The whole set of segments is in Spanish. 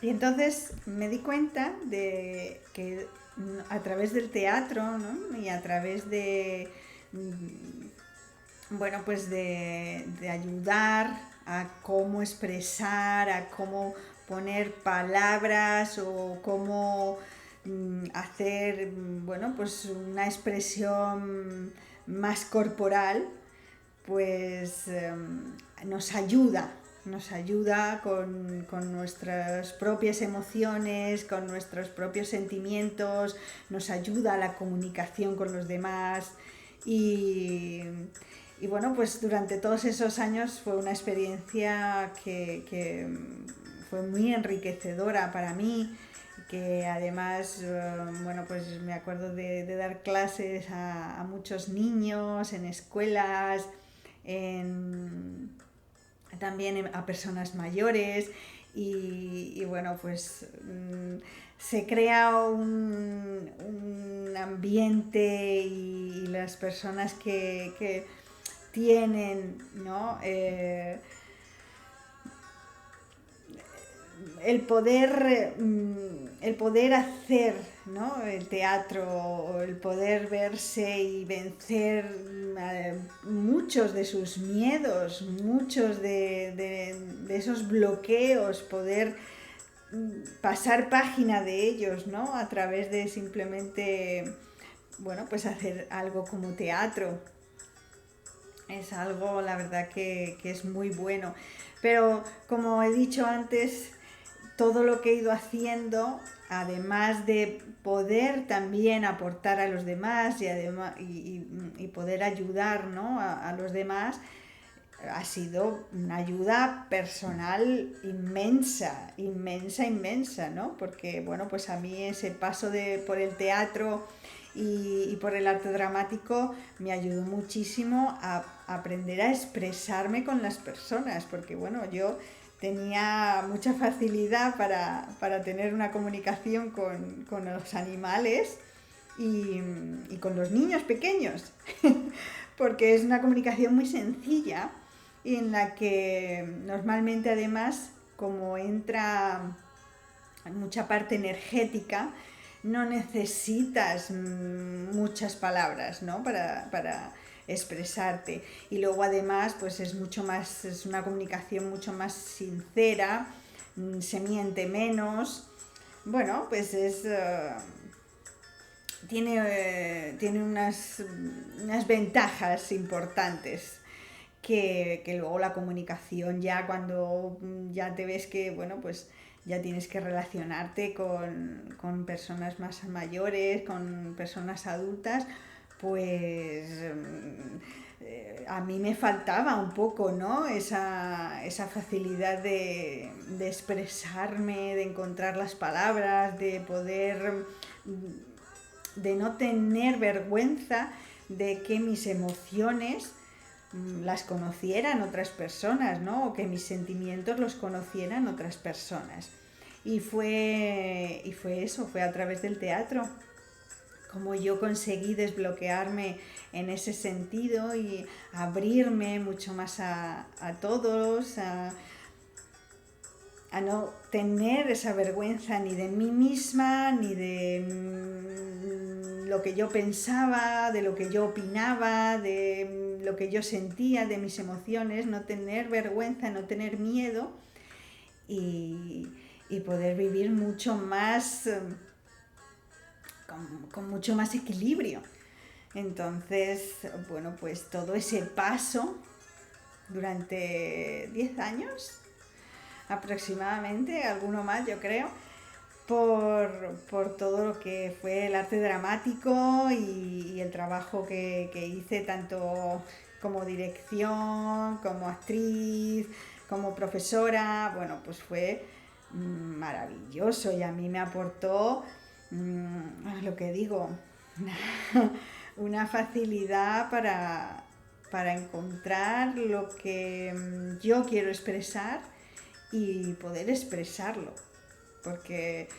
Y entonces me di cuenta de que a través del teatro, ¿no? Y a través de, bueno, pues de ayudar a cómo expresar, a cómo poner palabras o cómo hacer, bueno, pues una expresión más corporal, pues nos ayuda con nuestras propias emociones, con nuestros propios sentimientos, nos ayuda a la comunicación con los demás y, y bueno, pues durante todos esos años fue una experiencia que fue muy enriquecedora para mí, que además, bueno, pues me acuerdo de dar clases a muchos niños en escuelas, en, también a personas mayores y bueno, pues se crea un ambiente y las personas que tienen, ¿no? El poder hacer, ¿no? El teatro, el poder verse y vencer muchos de sus miedos, muchos de esos bloqueos, poder pasar página de ellos, ¿no? A través de simplemente, bueno, pues hacer algo como teatro. Es algo, la verdad, que es muy bueno. Pero como he dicho antes, todo lo que he ido haciendo, además de poder también aportar a los demás y poder ayudar, ¿no? a los demás, ha sido una ayuda personal inmensa, inmensa, inmensa, ¿no? Porque, bueno, pues a mí ese paso por el teatro y por el arte dramático me ayudó muchísimo a aprender a expresarme con las personas, porque, bueno, yo tenía mucha facilidad para tener una comunicación con los animales y con los niños pequeños, porque es una comunicación muy sencilla y en la que normalmente además como entra mucha parte energética, no necesitas muchas palabras, ¿no? Para expresarte. Y luego además, pues es mucho más, es una comunicación mucho más sincera, se miente menos. Bueno, pues tiene unas ventajas importantes que luego la comunicación ya cuando ya te ves que, bueno, pues ya tienes que relacionarte con personas más mayores, con personas adultas, pues a mí me faltaba un poco, ¿no? Esa facilidad de expresarme, de encontrar las palabras, de poder, de no tener vergüenza de que mis emociones las conocieran otras personas, ¿no? O que mis sentimientos los conocieran otras personas. Y fue eso, fue a través del teatro como yo conseguí desbloquearme en ese sentido y abrirme mucho más a todos, a no tener esa vergüenza ni de mí misma, ni de lo que yo pensaba, de lo que yo opinaba, de lo que yo sentía, de mis emociones, no tener vergüenza, no tener miedo y poder vivir mucho más, con mucho más equilibrio. Entonces, bueno, pues todo ese paso durante 10 años aproximadamente, alguno más yo creo, por todo lo que fue el arte dramático y el trabajo que hice tanto como dirección, como actriz, como profesora. Bueno, pues fue maravilloso y a mí me aportó lo que digo, una facilidad para encontrar lo que yo quiero expresar y poder expresarlo. Porque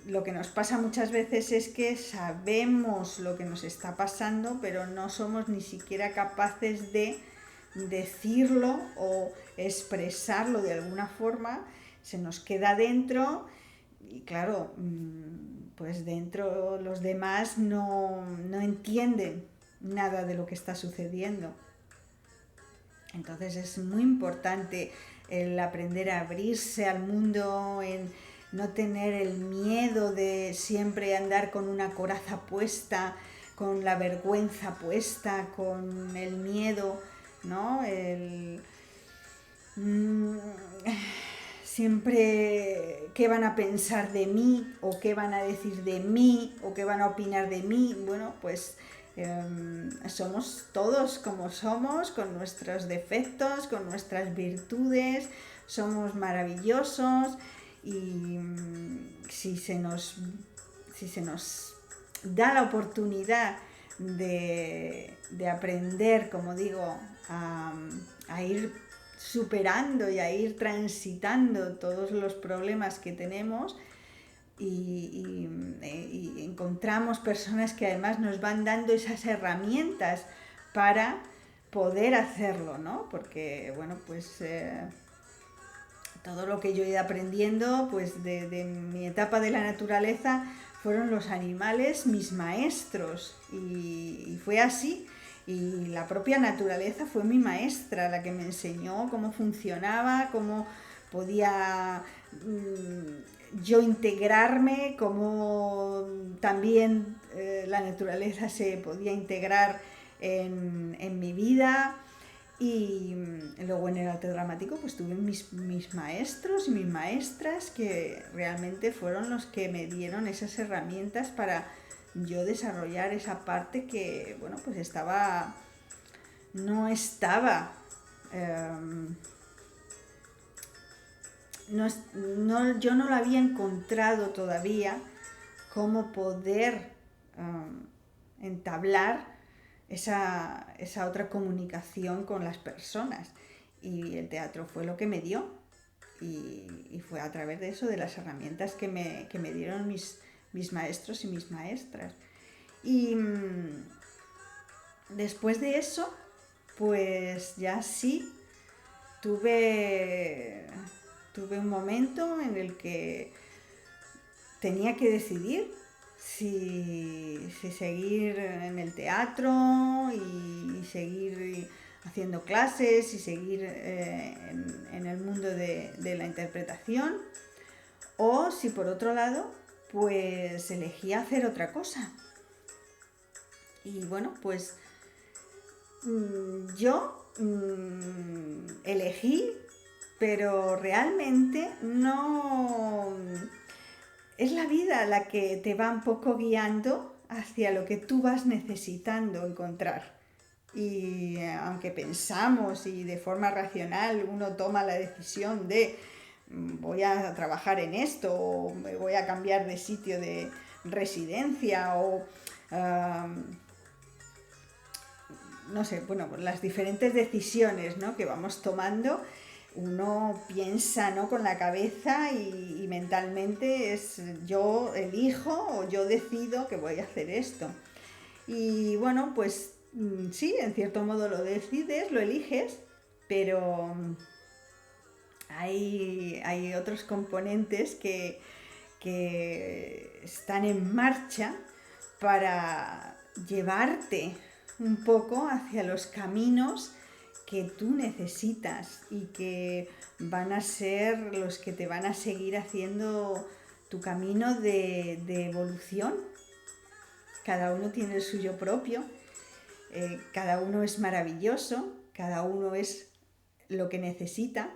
lo que nos pasa muchas veces es que sabemos lo que nos está pasando, pero no somos ni siquiera capaces de decirlo o expresarlo de alguna forma se nos queda dentro y claro, pues dentro los demás no entienden nada de lo que está sucediendo. Entonces es muy importante el aprender a abrirse al mundo, en no tener el miedo de siempre andar con una coraza puesta, con la vergüenza puesta, con el miedo, ¿no? Mm, siempre qué van a pensar de mí o qué van a decir de mí o qué van a opinar de mí. Bueno, pues somos todos como somos, con nuestros defectos, con nuestras virtudes, somos maravillosos y si se nos da la oportunidad de aprender, como digo, a ir superando y a ir transitando todos los problemas que tenemos y encontramos personas que además nos van dando esas herramientas para poder hacerlo, ¿no? Porque, bueno, pues todo lo que yo he ido aprendiendo pues de mi etapa de la naturaleza fueron los animales mis maestros y fue así. Y la propia naturaleza fue mi maestra, la que me enseñó cómo funcionaba, cómo podía yo integrarme, cómo también la naturaleza se podía integrar en mi vida. Y luego en el arte dramático pues tuve mis maestros y mis maestras que realmente fueron los que me dieron esas herramientas para yo desarrollar esa parte que, bueno, pues no estaba, yo no lo había encontrado todavía cómo poder entablar esa otra comunicación con las personas. Y el teatro fue lo que me dio y fue a través de eso, de las herramientas que me dieron mis maestros y mis maestras. Y después de eso, pues ya sí, tuve un momento en el que tenía que decidir si seguir en el teatro y seguir haciendo clases y seguir en el mundo de la interpretación, o si por otro lado pues elegí hacer otra cosa. Y bueno, pues yo elegí, pero realmente no... Es la vida la que te va un poco guiando hacia lo que tú vas necesitando encontrar. Y aunque pensamos y de forma racional uno toma la decisión de voy a trabajar en esto o me voy a cambiar de sitio de residencia o no sé, bueno, las diferentes decisiones, ¿no?, que vamos tomando, uno piensa, ¿no?, con la cabeza y mentalmente es yo elijo o yo decido que voy a hacer esto. Y bueno, pues sí, en cierto modo lo decides, lo eliges, pero hay otros componentes que están en marcha para llevarte un poco hacia los caminos que tú necesitas y que van a ser los que te van a seguir haciendo tu camino de evolución. Cada uno tiene el suyo propio, cada uno es maravilloso, cada uno es lo que necesita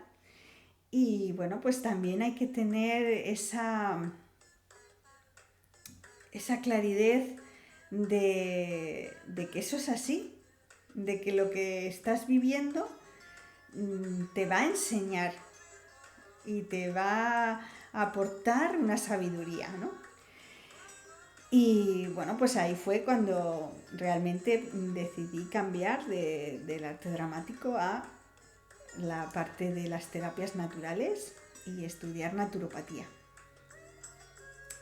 y bueno, pues también hay que tener esa claridad de que eso es así, de que lo que estás viviendo te va a enseñar y te va a aportar una sabiduría, ¿no? Y bueno, pues ahí fue cuando realmente decidí cambiar del arte dramático a la parte de las terapias naturales y estudiar naturopatía.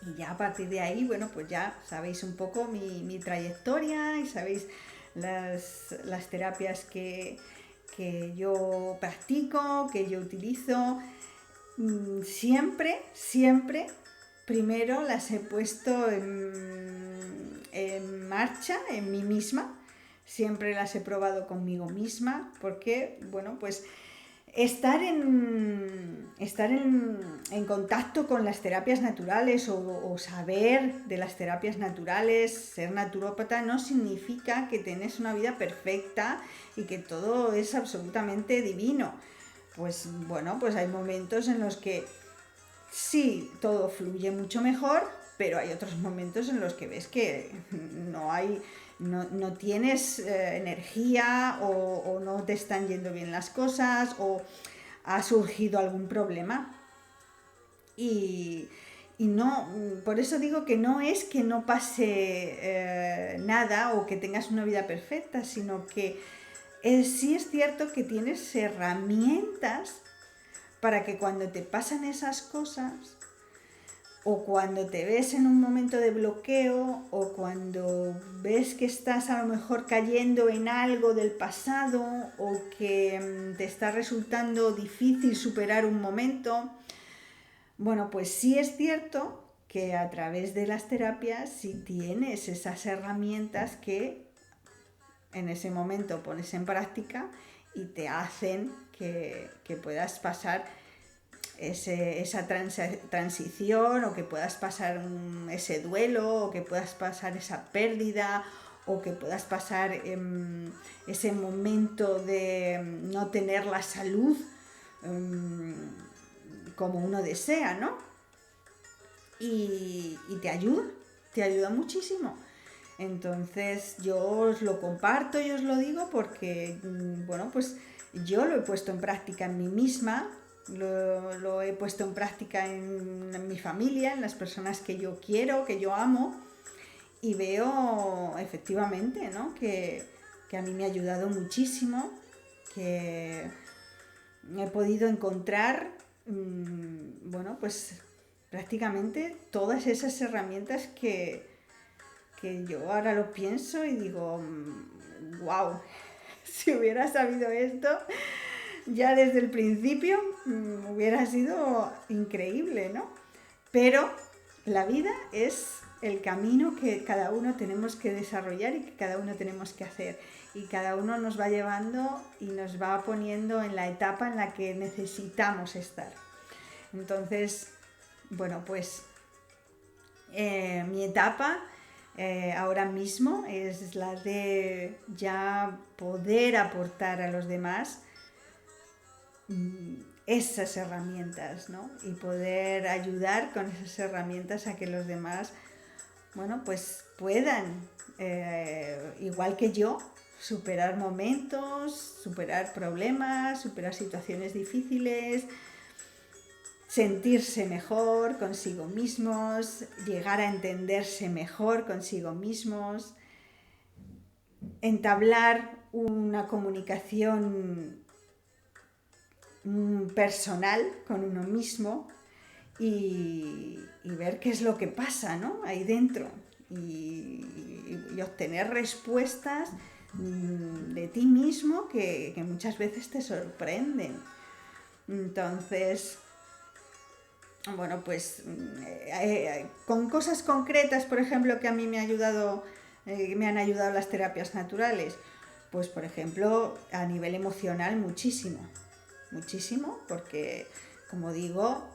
Y ya a partir de ahí, bueno, pues ya sabéis un poco mi trayectoria y sabéis las terapias que yo practico, que yo utilizo. siempre, primero las he puesto en marcha en mí misma, siempre las he probado conmigo misma, porque, bueno, pues estar en contacto con las terapias naturales o saber de las terapias naturales, ser naturópata, no significa que tienes una vida perfecta y que todo es absolutamente divino. Pues bueno, pues hay momentos en los que sí, todo fluye mucho mejor, pero hay otros momentos en los que ves que no tienes energía o no te están yendo bien las cosas o ha surgido algún problema. Y, y no, por eso digo que no es que no pase nada o que tengas una vida perfecta, sino que sí es cierto que tienes herramientas para que cuando te pasan esas cosas, o cuando te ves en un momento de bloqueo, o cuando ves que estás a lo mejor cayendo en algo del pasado, o que te está resultando difícil superar un momento, bueno, pues sí es cierto que a través de las terapias sí tienes esas herramientas que en ese momento pones en práctica y te hacen que puedas pasar esa transición, o que puedas pasar ese duelo, o que puedas pasar esa pérdida, o que puedas pasar ese momento de no tener la salud como uno desea, ¿no? Y te ayuda muchísimo. Entonces yo os lo comparto y os lo digo porque, bueno, pues yo lo he puesto en práctica en mí misma, lo he puesto en práctica en mi familia, en las personas que yo quiero, que yo amo, y veo efectivamente, ¿no? que a mí me ha ayudado muchísimo, que he podido encontrar, bueno, pues prácticamente todas esas herramientas que yo ahora lo pienso y digo, wow, si hubiera sabido esto ya desde el principio, hubiera sido increíble, ¿no? Pero la vida es el camino que cada uno tenemos que desarrollar y que cada uno tenemos que hacer. Y cada uno nos va llevando y nos va poniendo en la etapa en la que necesitamos estar. Entonces, bueno, pues mi etapa ahora mismo es la de ya poder aportar a los demás esas herramientas, ¿no? Y poder ayudar con esas herramientas a que los demás, bueno, pues puedan, igual que yo, superar momentos, superar problemas, superar situaciones difíciles, sentirse mejor consigo mismos, llegar a entenderse mejor consigo mismos, entablar una comunicación personal con uno mismo y ver qué es lo que pasa, ¿no? Ahí dentro y obtener respuestas de ti mismo que muchas veces te sorprenden. Entonces, bueno, pues con cosas concretas, por ejemplo, que a mí me han ayudado las terapias naturales, pues por ejemplo a nivel emocional muchísimo, porque como digo,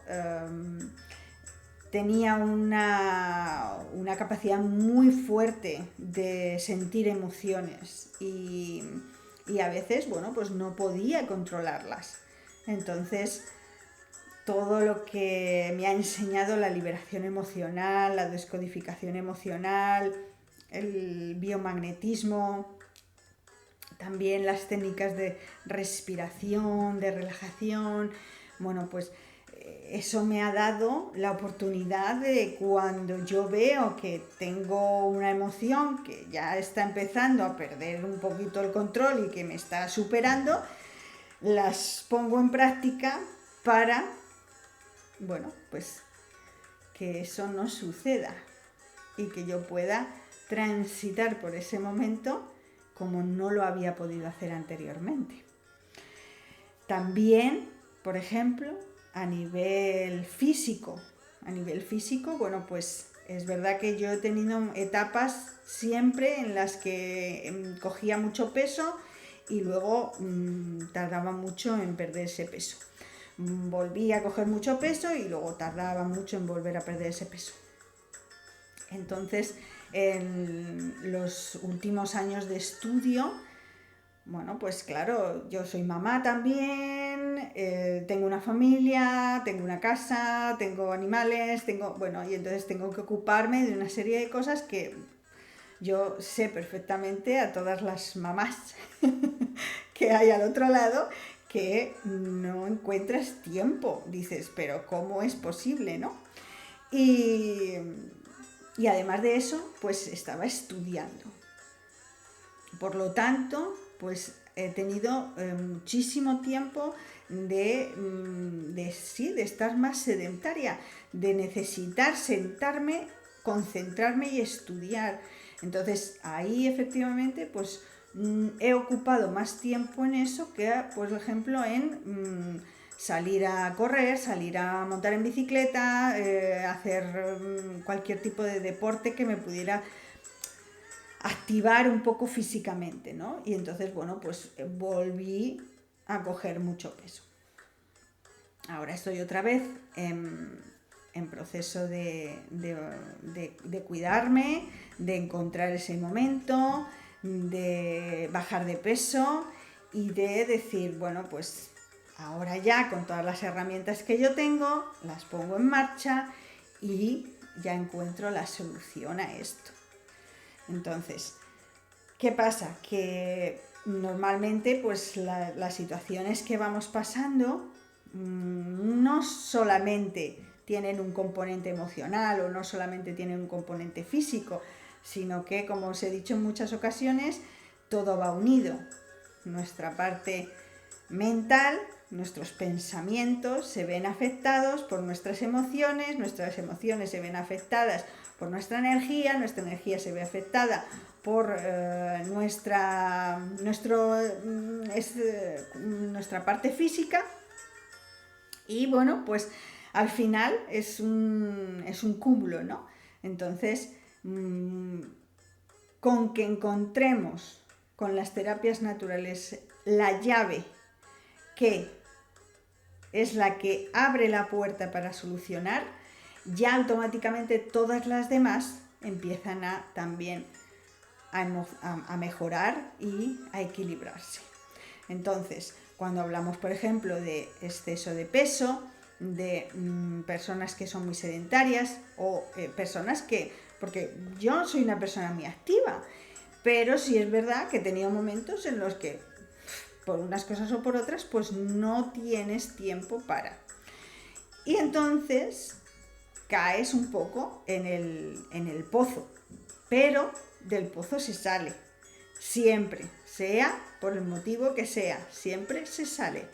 tenía una capacidad muy fuerte de sentir emociones y a veces, bueno, pues no podía controlarlas. Entonces, todo lo que me ha enseñado la liberación emocional, la descodificación emocional, el biomagnetismo, también las técnicas de respiración, de relajación, bueno, pues eso me ha dado la oportunidad de, cuando yo veo que tengo una emoción que ya está empezando a perder un poquito el control y que me está superando, las pongo en práctica para, bueno, pues que eso no suceda y que yo pueda transitar por ese momento como no lo había podido hacer anteriormente. También, por ejemplo, a nivel físico. A nivel físico, bueno, pues es verdad que yo he tenido etapas siempre en las que cogía mucho peso y luego tardaba mucho en perder ese peso. Volví a coger mucho peso y luego tardaba mucho en volver a perder ese peso. Entonces, en los últimos años de estudio, bueno, pues claro, yo soy mamá también, tengo una familia, tengo una casa, tengo animales, bueno, y entonces tengo que ocuparme de una serie de cosas que yo sé perfectamente a todas las mamás que hay al otro lado que no encuentras tiempo. Dices, pero ¿cómo es posible, no? Y, y además de eso, pues estaba estudiando. Por lo tanto, pues he tenido muchísimo tiempo de estar más sedentaria, de necesitar sentarme, concentrarme y estudiar. Entonces ahí efectivamente pues he ocupado más tiempo en eso que, por ejemplo, en salir a correr, salir a montar en bicicleta, hacer cualquier tipo de deporte que me pudiera activar un poco físicamente, ¿no? Y entonces, bueno, pues volví a coger mucho peso. Ahora estoy otra vez en proceso de cuidarme, de encontrar ese momento, de bajar de peso y de decir, bueno, pues ahora ya con todas las herramientas que yo tengo, las pongo en marcha y ya encuentro la solución a esto. Entonces, ¿qué pasa? Que normalmente pues las situaciones que vamos pasando no solamente tienen un componente emocional o no solamente tienen un componente físico, sino que, como os he dicho en muchas ocasiones, todo va unido. Nuestra parte mental, nuestros pensamientos se ven afectados por nuestras emociones se ven afectadas por nuestra energía se ve afectada por nuestra parte física y bueno, pues al final es un cúmulo, ¿no? Entonces, con que encontremos con las terapias naturales la llave que es la que abre la puerta para solucionar, ya automáticamente todas las demás empiezan también a mejorar y a equilibrarse. Entonces, cuando hablamos, por ejemplo, de exceso de peso, de personas que son muy sedentarias o personas que, porque yo soy una persona muy activa, pero sí es verdad que he tenido momentos en los que por unas cosas o por otras, pues no tienes tiempo para. Y entonces caes un poco en el pozo, pero del pozo se sale, siempre, sea por el motivo que sea, siempre se sale.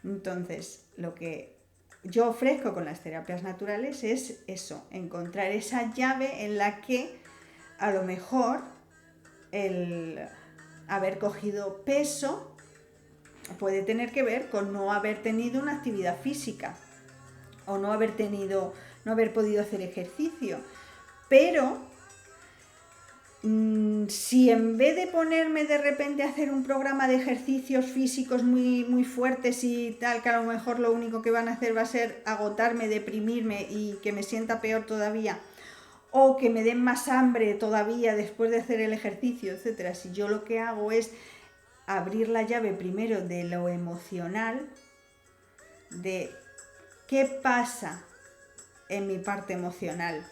Entonces, lo que yo ofrezco con las terapias naturales es eso, encontrar esa llave en la que a lo mejor el haber cogido peso puede tener que ver con no haber tenido una actividad física o no haber podido hacer ejercicio. Pero si en vez de ponerme de repente a hacer un programa de ejercicios físicos muy, muy fuertes y tal, que a lo mejor lo único que van a hacer va a ser agotarme, deprimirme y que me sienta peor todavía, o que me den más hambre todavía después de hacer el ejercicio, etcétera, si yo lo que hago es abrir la llave primero de lo emocional, de qué pasa en mi parte emocional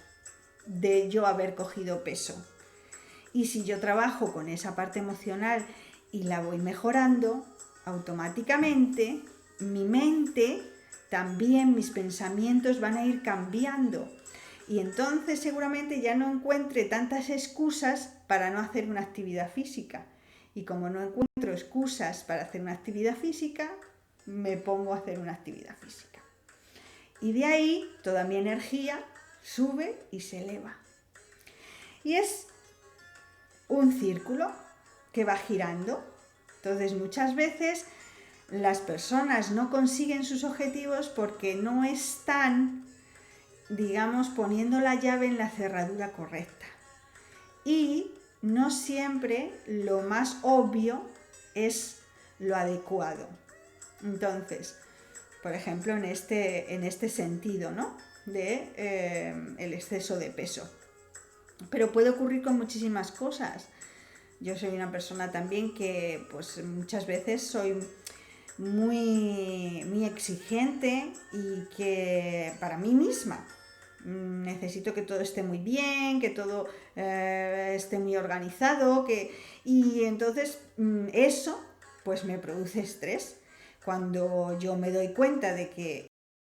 de yo haber cogido peso. Y si yo trabajo con esa parte emocional y la voy mejorando, automáticamente mi mente, también mis pensamientos van a ir cambiando. Y entonces seguramente ya no encuentre tantas excusas para no hacer una actividad física. Y como no encuentro excusas para hacer una actividad física, me pongo a hacer una actividad física. Y de ahí toda mi energía sube y se eleva. Y es un círculo que va girando. Entonces muchas veces las personas no consiguen sus objetivos porque no están, digamos, poniendo la llave en la cerradura correcta. Y no siempre lo más obvio es lo adecuado. Entonces, por ejemplo, en este sentido, ¿no? De el exceso de peso. Pero puede ocurrir con muchísimas cosas. Yo soy una persona también que pues muchas veces soy muy exigente y que para mí misma necesito que todo esté muy bien, que todo esté muy organizado, y entonces eso pues me produce estrés. Cuando yo me doy cuenta de que